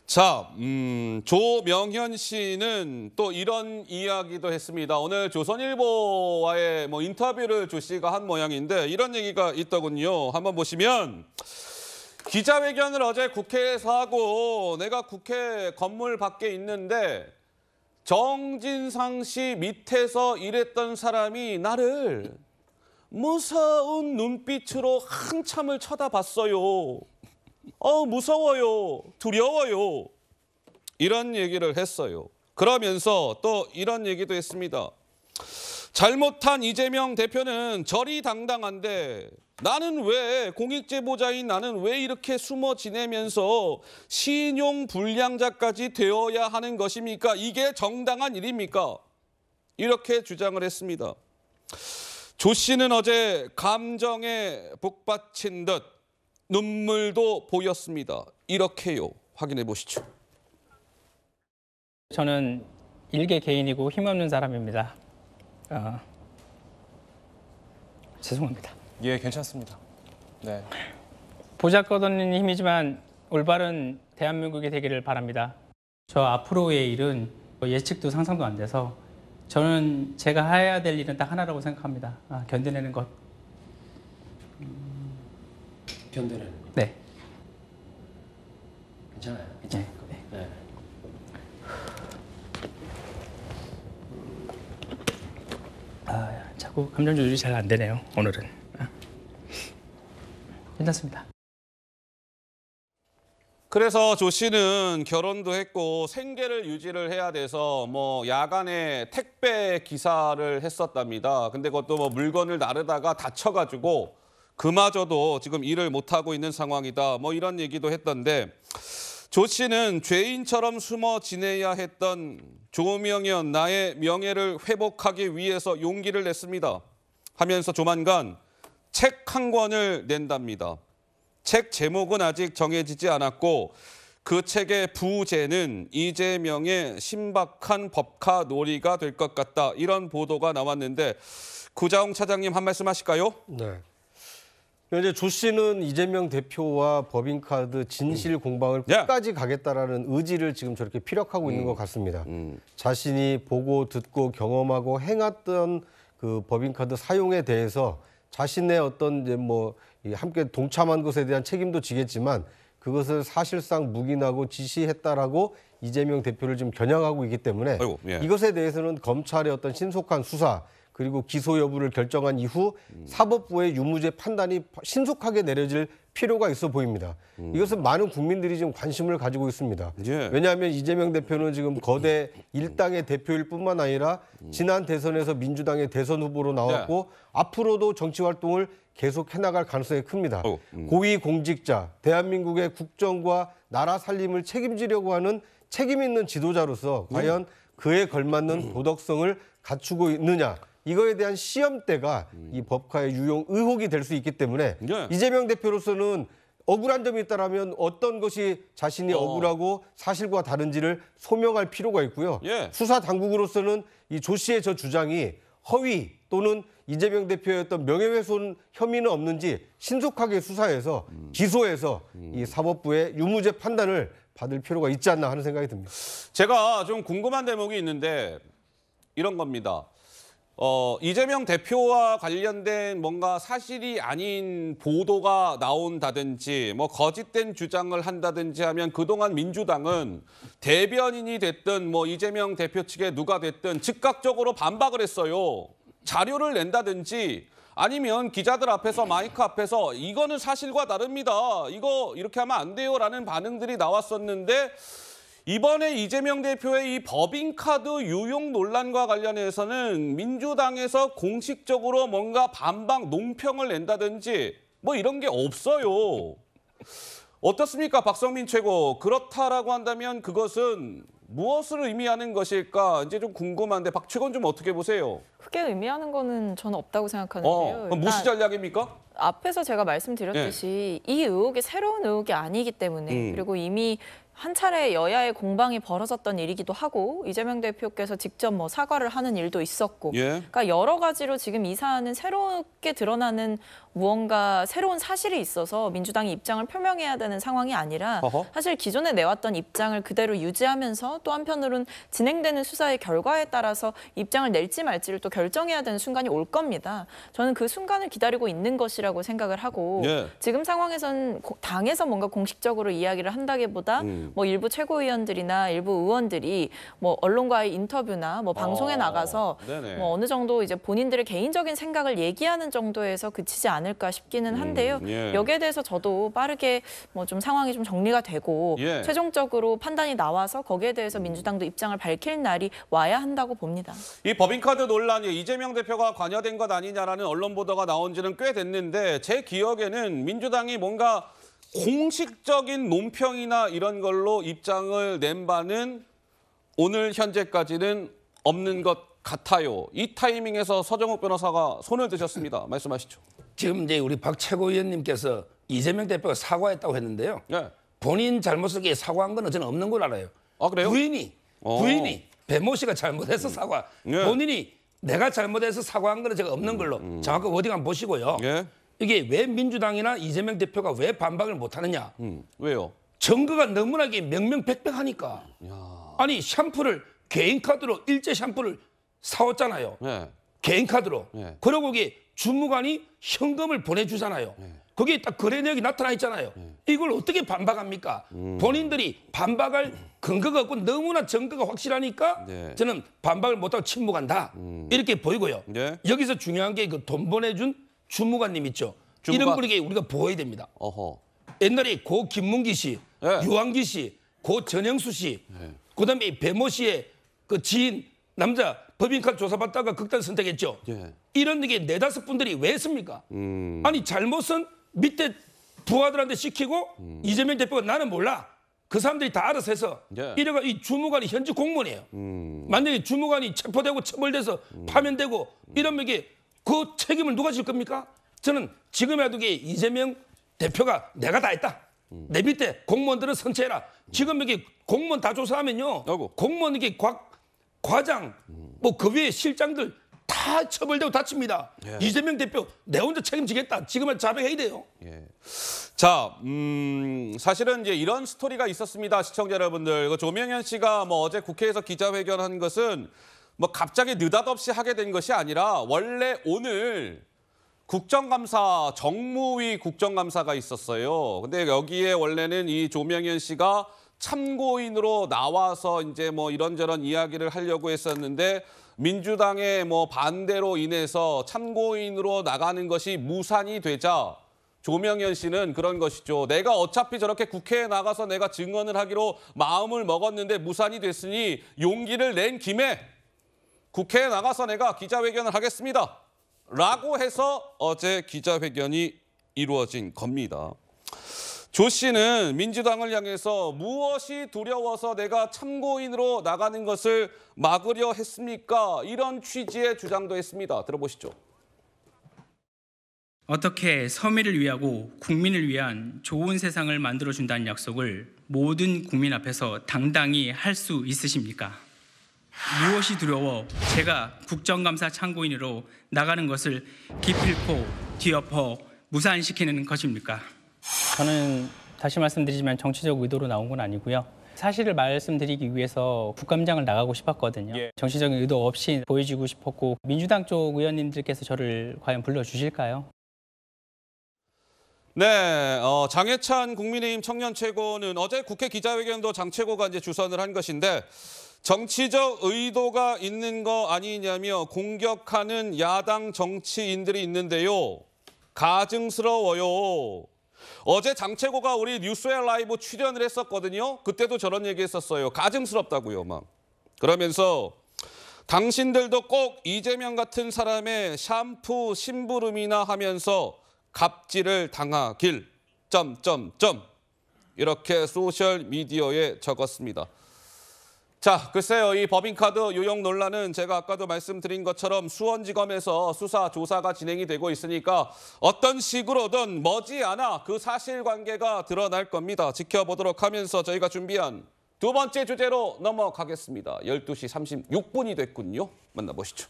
자, 조명현 씨는 또 이런 이야기도 했습니다. 오늘 조선일보와의 인터뷰를 조 씨가 한 모양인데 이런 얘기가 있더군요. 한번 보시면 기자회견을 어제 국회에서 하고 내가 국회 건물 밖에 있는데 정진상 씨 밑에서 일했던 사람이 나를 무서운 눈빛으로 한참을 쳐다봤어요. 무서워요. 두려워요. 이런 얘기를 했어요. 그러면서 또 이런 얘기도 했습니다. 잘못한 이재명 대표는 저리 당당한데 나는 왜 공익제보자인 나는 왜 이렇게 숨어 지내면서 신용 불량자까지 되어야 하는 것입니까? 이게 정당한 일입니까? 이렇게 주장을 했습니다. 조 씨는 어제 감정에 북받친 듯 눈물도 보였습니다. 이렇게요. 확인해 보시죠. 저는 일개 개인이고 힘없는 사람입니다. 죄송합니다. 예, 괜찮습니다. 네. 보잘것없는 힘이지만 올바른 대한민국이 되기를 바랍니다. 저 앞으로의 일은 예측도 상상도 안 돼서 저는 제가 해야 될 일은 딱 하나라고 생각합니다. 견뎌내는 것. 견뎌내는 거. 네. 괜찮아요. 네. 네. 자꾸 감정 조절이 잘 안 되네요. 오늘은. 괜찮습니다. 그래서 조 씨는 결혼도 했고 생계를 유지를 해야 돼서 야간에 택배 기사를 했었답니다. 근데 그것도 물건을 나르다가 다쳐가지고 그마저도 지금 일을 못하고 있는 상황이다. 이런 얘기도 했던데 조 씨는 죄인처럼 숨어 지내야 했던 조명현 나의 명예를 회복하기 위해서 용기를 냈습니다. 하면서 조만간 책 한 권을 낸답니다. 책 제목은 아직 정해지지 않았고 그 책의 부제는 이재명의 신박한 법카 놀이가 될 것 같다. 이런 보도가 나왔는데 구자홍 차장님 한 말씀 하실까요? 네. 이제 조 씨는 이재명 대표와 법인카드 진실 공방을 끝까지 가겠다라는 의지를 지금 저렇게 피력하고 있는 것 같습니다. 자신이 보고 듣고 경험하고 행했던 그 법인카드 사용에 대해서 자신의 어떤 이제 함께 동참한 것에 대한 책임도 지겠지만 그것을 사실상 묵인하고 지시했다라고 이재명 대표를 지금 겨냥하고 있기 때문에 이것에 대해서는 검찰의 어떤 신속한 수사 그리고 기소 여부를 결정한 이후 사법부의 유무죄 판단이 신속하게 내려질 필요가 있어 보입니다. 이것은 많은 국민들이 지금 관심을 가지고 있습니다. 왜냐하면 이재명 대표는 지금 거대 일당의 대표일 뿐만 아니라 지난 대선에서 민주당의 대선 후보로 나왔고 앞으로도 정치 활동을 계속해 나갈 가능성이 큽니다. 고위공직자, 대한민국의 국정과 나라 살림을 책임지려고 하는 책임 있는 지도자로서 과연 그에 걸맞는 도덕성을 갖추고 있느냐. 이거에 대한 시험대가 이 법카의 유용 의혹이 될 수 있기 때문에 이재명 대표로서는 억울한 점이 있다면 어떤 것이 자신이 억울하고 사실과 다른지를 소명할 필요가 있고요. 수사 당국으로서는 이 조 씨의 저 주장이 허위 또는 이재명 대표의 어떤 명예훼손 혐의는 없는지 신속하게 수사해서 기소해서 이 사법부의 유무죄 판단을 받을 필요가 있지 않나 하는 생각이 듭니다. 제가 좀 궁금한 대목이 있는데 이런 겁니다. 이재명 대표와 관련된 뭔가 사실이 아닌 보도가 나온다든지 거짓된 주장을 한다든지 하면 그동안 민주당은 대변인이 됐든 이재명 대표 측에 누가 됐든 즉각적으로 반박을 했어요. 자료를 낸다든지 아니면 기자들 앞에서 마이크 앞에서 이거는 사실과 다릅니다. 이거 이렇게 하면 안 돼요라는 반응들이 나왔었는데 이번에 이재명 대표의 이 법인카드 유용 논란과 관련해서는 민주당에서 공식적으로 뭔가 반박 논평을 낸다든지 이런 게 없어요. 어떻습니까, 박성민 최고? 그렇다라고 한다면 그것은 무엇을 의미하는 것일까? 이제 좀 궁금한데 박 최고는 좀 어떻게 보세요? 크게 의미하는 거는 저는 없다고 생각하는데요. 무시 전략입니까? 앞에서 제가 말씀드렸듯이 이 의혹이 새로운 의혹이 아니기 때문에 그리고 이미 한 차례 여야의 공방이 벌어졌던 일이기도 하고 이재명 대표께서 직접 사과를 하는 일도 있었고 그러니까 여러 가지로 지금 이 사안은 새롭게 드러나는 무언가 새로운 사실이 있어서 민주당이 입장을 표명해야 되는 상황이 아니라 사실 기존에 내왔던 입장을 그대로 유지하면서 또 한편으로는 진행되는 수사의 결과에 따라서 입장을 낼지 말지를 또 결정해야 되는 순간이 올 겁니다. 저는 그 순간을 기다리고 있는 것이라고 생각을 하고 지금 상황에선 당에서 뭔가 공식적으로 이야기를 한다기보다 뭐 일부 최고위원들이나 일부 의원들이 뭐 언론과의 인터뷰나 뭐 방송에 나가서 뭐 어느 정도 이제 본인들의 개인적인 생각을 얘기하는 정도에서 그치지 않을까 싶기는 한데요. 여기에 대해서 저도 빠르게 뭐 좀 상황이 좀 정리가 되고 최종적으로 판단이 나와서 거기에 대해서 민주당도 입장을 밝힐 날이 와야 한다고 봅니다. 이 법인카드 논란이 이재명 대표가 관여된 것 아니냐라는 언론 보도가 나온 지는 꽤 됐는데 제 기억에는 민주당이 뭔가 공식적인 논평이나 이런 걸로 입장을 낸 바는 오늘 현재까지는 없는 것 같아요. 이 타이밍에서 서정욱 변호사가 손을 드셨습니다. 말씀하시죠. 지금 이제 우리 박 최고위원님께서 이재명 대표가 사과했다고 했는데요. 본인 잘못을 사과한 건 저는 없는 걸 알아요. 아, 그래요? 부인이 배모 씨가 잘못해서 사과. 본인이 내가 잘못해서 사과한 거는 제가 없는 걸로 정확한 워딩 한번 보시고요. 이게 왜 민주당이나 이재명 대표가 왜 반박을 못하느냐. 왜요? 증거가 너무나 명명백백하니까. 아니 샴푸를 개인 카드로 일제 샴푸를 사왔잖아요. 개인 카드로. 그러고 이게 주무관이 현금을 보내주잖아요. 거기에 딱 거래 내역이 나타나 있잖아요. 이걸 어떻게 반박합니까? 본인들이 반박할 근거가 없고 너무나 증거가 확실하니까 저는 반박을 못하고 침묵한다. 이렇게 보이고요. 여기서 중요한 게 그 돈 보내준 주무관님 있죠. 이런 분에게 우리가 보호해야 됩니다. 옛날에 고 김문기 씨, 유한기 씨, 고 전영수 씨, 그다음에 배모 씨의 그 지인 남자 법인카드 조사받다가 극단 선택했죠. 이런 게 4-5 분들이 왜 했습니까? 아니 잘못은 밑에 부하들한테 시키고 이재명 대표가 나는 몰라. 그 사람들이 다 알아서 해서 이래가 이 주무관이 현직 공무원이에요. 만약에 주무관이 체포되고 처벌돼서 파면되고 이러면 이게 그 책임을 누가 질 겁니까? 저는 지금이라도 이재명 대표가 내가 다 했다. 내 밑에 공무원들은 선처해라. 지금 이게 공무원 다 조사하면요. 공무원 이게 과장 뭐 그 위에 실장들 다 처벌되고 다칩니다. 이재명 대표 내 혼자 책임지겠다. 지금은 자백해야 돼요. 자, 사실은 이제 이런 스토리가 있었습니다. 시청자 여러분들. 조명현 씨가 뭐 어제 국회에서 기자회견한 것은 뭐 갑자기 느닷없이 하게 된 것이 아니라 원래 오늘 국정감사, 정무위 국정감사가 있었어요. 근데 여기에 원래는 이 조명현 씨가 참고인으로 나와서 이제 뭐 이런저런 이야기를 하려고 했었는데 민주당의 뭐 반대로 인해서 참고인으로 나가는 것이 무산이 되자 조명현 씨는 그런 것이죠. 내가 어차피 저렇게 국회에 나가서 내가 증언을 하기로 마음을 먹었는데 무산이 됐으니 용기를 낸 김에 국회에 나가서 내가 기자회견을 하겠습니다. 라고 해서 어제 기자회견이 이루어진 겁니다. 조 씨는 민주당을 향해서 무엇이 두려워서 내가 참고인으로 나가는 것을 막으려 했습니까? 이런 취지의 주장도 했습니다. 들어보시죠. 어떻게 서민을 위하고 국민을 위한 좋은 세상을 만들어준다는 약속을 모든 국민 앞에서 당당히 할 수 있으십니까? 무엇이 두려워 제가 국정감사 참고인으로 나가는 것을 기필코 뒤엎어 무산시키는 것입니까? 저는 다시 말씀드리지만 정치적 의도로 나온 건 아니고요. 사실을 말씀드리기 위해서 국감장을 나가고 싶었거든요. 정치적인 의도 없이 보여주고 싶었고 민주당 쪽 의원님들께서 저를 과연 불러주실까요? 네, 장해찬 국민의힘 청년 최고는 어제 국회 기자회견도 장 최고가 이제 주선을 한 것인데 정치적 의도가 있는 거 아니냐며 공격하는 야당 정치인들이 있는데요. 가증스러워요. 어제 장 최고가 우리 뉴스웨어 라이브 출연을 했었거든요. 그때도 저런 얘기했었어요. 가증스럽다고요, 막. 그러면서 당신들도 꼭 이재명 같은 사람의 샴푸 심부름이나 하면서 갑질을 당하길... 이렇게 소셜미디어에 적었습니다. 자, 글쎄요. 이 법인카드 유용 논란은 제가 아까도 말씀드린 것처럼 수원지검에서 수사, 조사가 진행이 되고 있으니까 어떤 식으로든 머지않아 그 사실관계가 드러날 겁니다. 지켜보도록 하면서 저희가 준비한 두 번째 주제로 넘어가겠습니다. 12시 36분이 됐군요. 만나보시죠.